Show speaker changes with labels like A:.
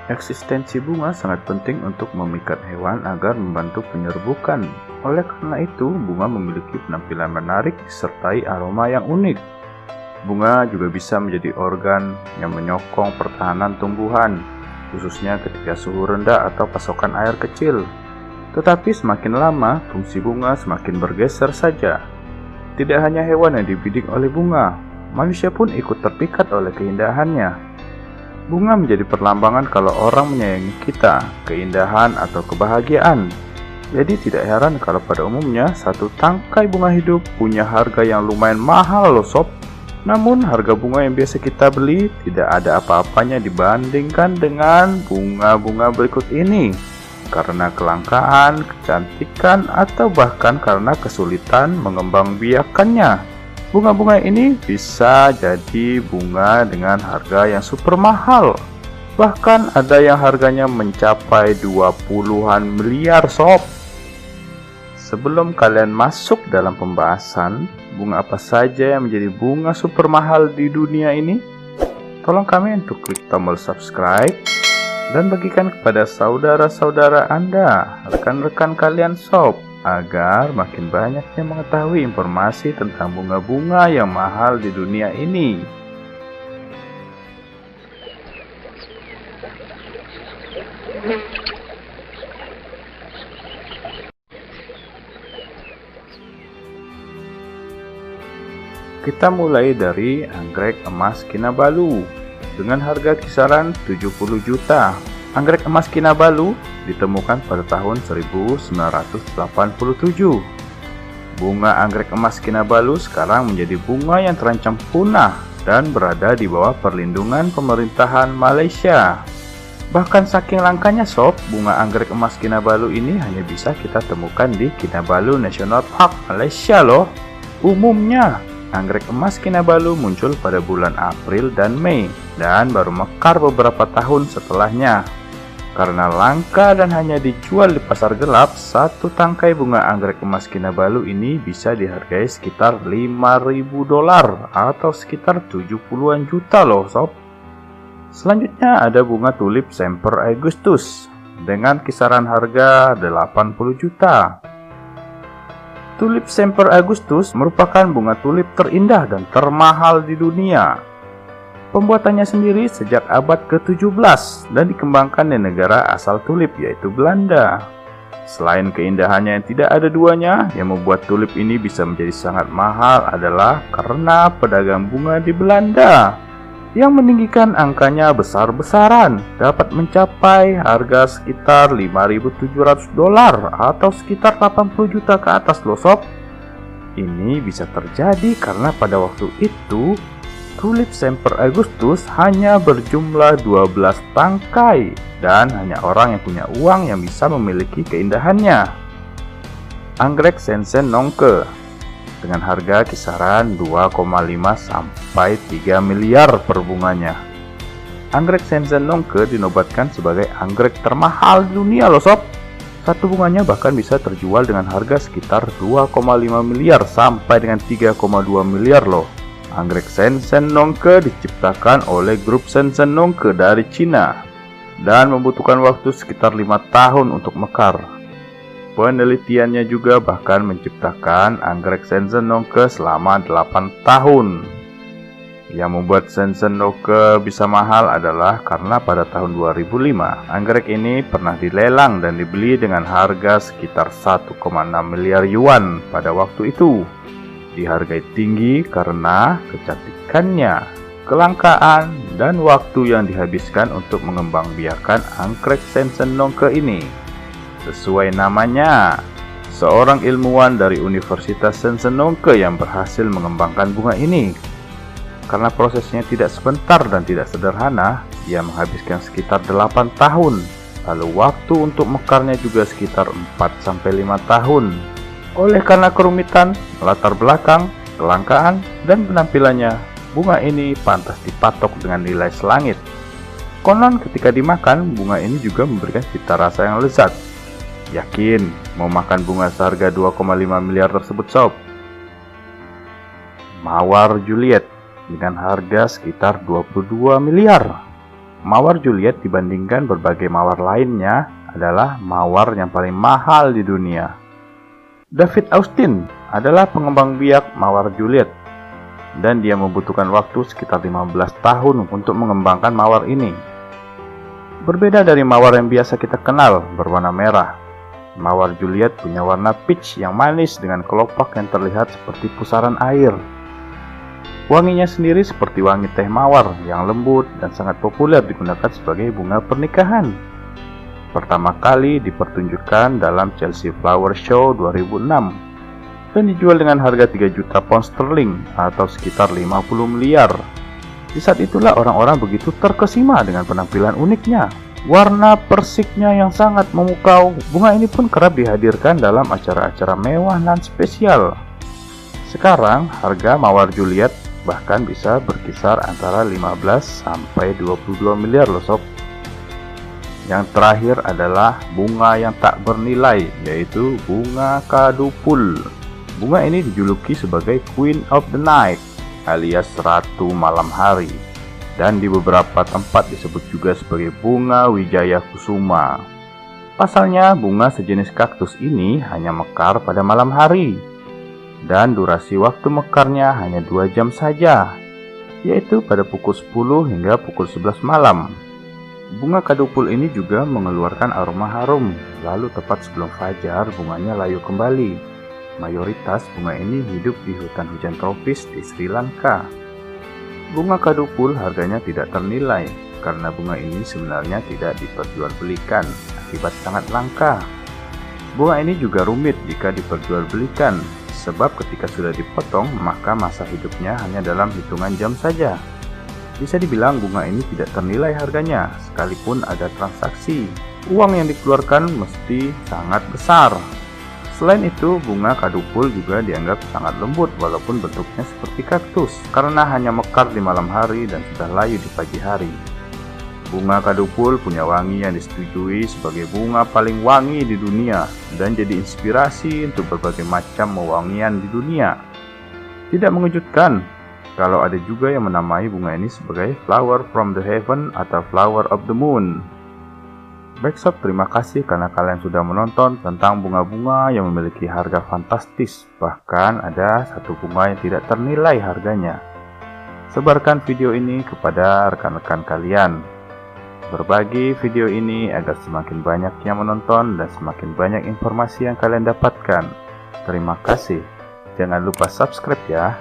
A: Eksistensi bunga sangat penting untuk memikat hewan agar membantu penyerbukan. Oleh karena itu, bunga memiliki penampilan menarik disertai aroma yang unik. Bunga juga bisa menjadi organ yang menyokong pertahanan tumbuhan, khususnya ketika suhu rendah atau pasokan air kecil. Tetapi semakin lama, fungsi bunga semakin bergeser saja. Tidak hanya hewan yang dibidik oleh bunga, manusia pun ikut terpikat oleh keindahannya. Bunga menjadi perlambangan kalau orang menyayangi kita, keindahan atau kebahagiaan. Jadi tidak heran kalau pada umumnya satu tangkai bunga hidup punya harga yang lumayan mahal loh sob. Namun harga bunga yang biasa kita beli tidak ada apa-apanya dibandingkan dengan bunga-bunga berikut ini. Karena kelangkaan, kecantikan, atau bahkan karena kesulitan mengembangbiakannya. Bunga-bunga ini bisa jadi bunga dengan harga yang super mahal. Bahkan ada yang harganya mencapai 20-an miliar sob. Sebelum kalian masuk dalam pembahasan, bunga apa saja yang menjadi bunga super mahal di dunia ini? Tolong kami untuk klik tombol subscribe dan bagikan kepada saudara-saudara Anda, rekan-rekan kalian sob, agar makin banyak yang mengetahui informasi tentang bunga-bunga yang mahal di dunia ini. Kita mulai dari anggrek emas Kinabalu dengan harga kisaran 70 juta. Anggrek emas Kinabalu ditemukan pada tahun 1987. Bunga anggrek emas Kinabalu sekarang menjadi bunga yang terancam punah dan berada di bawah perlindungan pemerintahan Malaysia. Bahkan saking langkanya sob, bunga anggrek emas Kinabalu ini hanya bisa kita temukan di Kinabalu National Park, Malaysia loh. Umumnya, anggrek emas Kinabalu muncul pada bulan April dan Mei dan baru mekar beberapa tahun setelahnya. Karena langka dan hanya dijual di pasar gelap, satu tangkai bunga anggrek emas Kinabalu ini bisa dihargai sekitar $5.000 atau sekitar 70-an juta loh sob. Selanjutnya ada bunga tulip Semper Augustus dengan kisaran harga 80 juta. Tulip Semper Augustus merupakan bunga tulip terindah dan termahal di dunia. Pembuatannya sendiri sejak abad ke-17 dan dikembangkan di negara asal tulip yaitu Belanda. Selain keindahannya yang tidak ada duanya, yang membuat tulip ini bisa menjadi sangat mahal adalah karena pedagang bunga di Belanda yang meninggikan angkanya besar-besaran, dapat mencapai harga sekitar $5.700 atau sekitar 80 juta ke atas loh sob. Ini bisa terjadi karena pada waktu itu tulip Semper Augustus hanya berjumlah 12 tangkai dan hanya orang yang punya uang yang bisa memiliki keindahannya. Anggrek Shenzhen Nongke dengan harga kisaran 2,5 sampai 3 miliar per bunganya. Anggrek Shenzhen Nongke dinobatkan sebagai anggrek termahal di dunia loh sob. Satu bunganya bahkan bisa terjual dengan harga sekitar 2,5 miliar sampai dengan 3,2 miliar loh. Anggrek Shenzhen Nongke diciptakan oleh grup Shenzhen Nongke dari Cina dan membutuhkan waktu sekitar 5 tahun untuk mekar. Penelitiannya juga bahkan menciptakan anggrek Shenzhen Nongke selama 8 tahun. Yang membuat Shenzhen Nongke bisa mahal adalah karena pada tahun 2005 anggrek ini pernah dilelang dan dibeli dengan harga sekitar 1,6 miliar yuan pada waktu itu. Dihargai tinggi karena kecantikannya, kelangkaan, dan waktu yang dihabiskan untuk mengembangbiakan anggrek Shenzhen Nongke ini. Sesuai namanya, seorang ilmuwan dari Universitas Shenzhen Nongke yang berhasil mengembangkan bunga ini. Karena prosesnya tidak sebentar dan tidak sederhana, dia menghabiskan sekitar 8 tahun. Lalu waktu untuk mekarnya juga sekitar 4-5 tahun. Oleh karena kerumitan, latar belakang, kelangkaan, dan penampilannya, bunga ini pantas dipatok dengan nilai selangit. Konon ketika dimakan, bunga ini juga memberikan cita rasa yang lezat. Yakin mau makan bunga seharga 2,5 miliar tersebut sob? Mawar Juliet dengan harga sekitar 22 miliar. Mawar Juliet dibandingkan berbagai mawar lainnya adalah mawar yang paling mahal di dunia. David Austin adalah pengembang biak mawar Juliet, dan dia membutuhkan waktu sekitar 15 tahun untuk mengembangkan mawar ini. Berbeda dari mawar yang biasa kita kenal berwarna merah, mawar Juliet punya warna peach yang manis dengan kelopak yang terlihat seperti pusaran air. Wanginya sendiri seperti wangi teh mawar yang lembut dan sangat populer digunakan sebagai bunga pernikahan. Pertama kali dipertunjukkan dalam Chelsea Flower Show 2006 dan dijual dengan harga 3 juta pound sterling atau sekitar 50 miliar. Di saat itulah orang-orang begitu terkesima dengan penampilan uniknya. Warna persiknya yang sangat memukau, bunga ini pun kerap dihadirkan dalam acara-acara mewah dan spesial. Sekarang harga mawar Juliet bahkan bisa berkisar antara 15 sampai 22 miliar loh sob. Yang terakhir adalah bunga yang tak bernilai, yaitu bunga kadupul. Bunga ini dijuluki sebagai Queen of the Night alias Ratu Malam Hari, dan di beberapa tempat disebut juga sebagai bunga Wijaya Kusuma. Pasalnya bunga sejenis kaktus ini hanya mekar pada malam hari, dan durasi waktu mekarnya hanya 2 jam saja, yaitu pada pukul 10 hingga pukul 11 malam. Bunga kadupul ini juga mengeluarkan aroma harum, lalu tepat sebelum fajar bunganya layu kembali. Mayoritas bunga ini hidup di hutan hujan tropis di Sri Lanka. Bunga kadupul harganya tidak ternilai, karena bunga ini sebenarnya tidak diperjualbelikan akibat sangat langka. Bunga ini juga rumit jika diperjualbelikan, sebab ketika sudah dipotong maka masa hidupnya hanya dalam hitungan jam saja. Bisa dibilang bunga ini tidak ternilai harganya, sekalipun ada transaksi. Uang yang dikeluarkan mesti sangat besar. Selain itu, bunga kadupul juga dianggap sangat lembut walaupun bentuknya seperti kaktus, karena hanya mekar di malam hari dan sudah layu di pagi hari. Bunga kadupul punya wangi yang disetujui sebagai bunga paling wangi di dunia dan jadi inspirasi untuk berbagai macam wewangian di dunia. Tidak mengejutkan kalau ada juga yang menamai bunga ini sebagai flower from the heaven atau flower of the moon. Baik sob, terima kasih karena kalian sudah menonton tentang bunga-bunga yang memiliki harga fantastis. Bahkan ada satu bunga yang tidak ternilai harganya. Sebarkan video ini kepada rekan-rekan kalian. Berbagi video ini agar semakin banyak yang menonton dan semakin banyak informasi yang kalian dapatkan. Terima kasih. Jangan lupa subscribe ya.